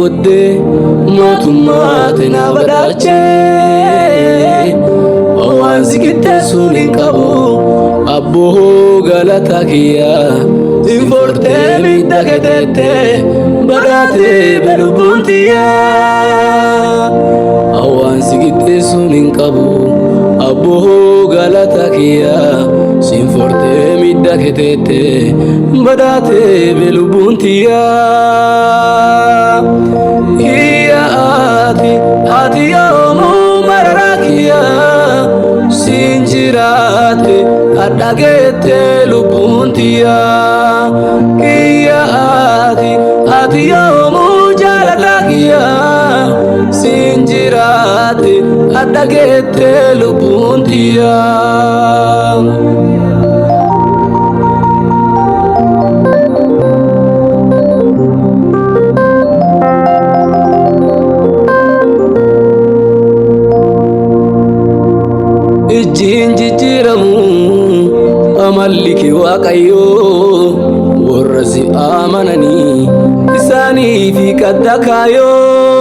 booddee mootummaatti na badhaachee waan si qixxeessuun hin qabu abboo galata kiyyaa hin fortee miidhagatettee badhaatee belubbuun tiyyaa waan si qixxeessuun hin qabu abboo galata kiyyaa sin fortee miidhagatettee badhaatee belubbuun tiyyaa ati yoomuu mararaa kiyyaa sin jiraate adhagettee lubbuun tiyyaa ati yoomuu jaalataa kiyyaa sin jiraate adhagettee lubbuun tiyyaa ijjiin jijjiiramu amalliki waaqayyoo warra si amananii isaaniif kadda kaayoo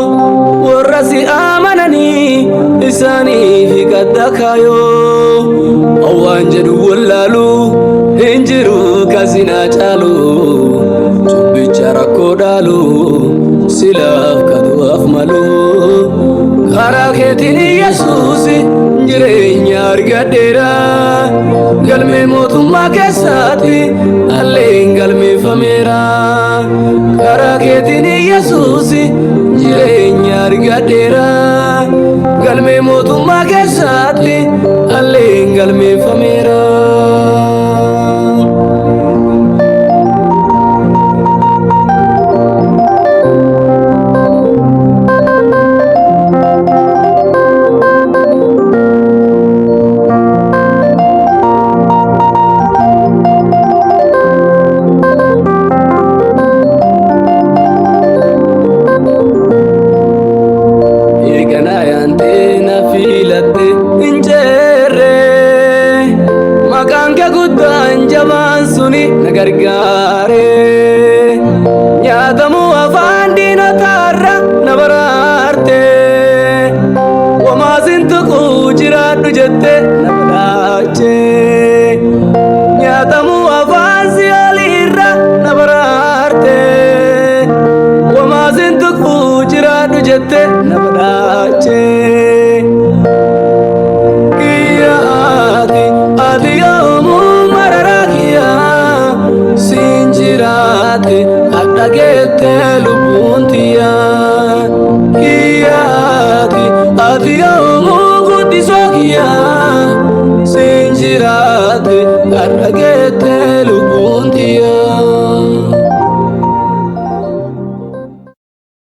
warra si amananii isaaniif kadda kaayoo waan jedhu wallaalu hin jiru kasinaa caalu cubbicha rakkoo dhaalu silaaf kadu'aaf malu karaa keetiin Yesuus jireenya argadheera galmee mootummaa keessaatti alleen galmeeffameera karaa keetiin Yesuus jireenya argadheera galmee mootummaa keessaatti alleen galmeeffameera nagargaare nyaatamu afaan diinotaarra na baraarte wamaasin tuquu jiraadhu jette na badhaache nyaatamu afaan si'ooliirra na baraarte wamaasin tuquu jiraadhu jette na badhaache ati yoomuu mararaa kiyyaa sin jiraate adhagettee lubbuun tiyyaa ati yoomuu guddisoo kiyyaa sin jiraate adhagettee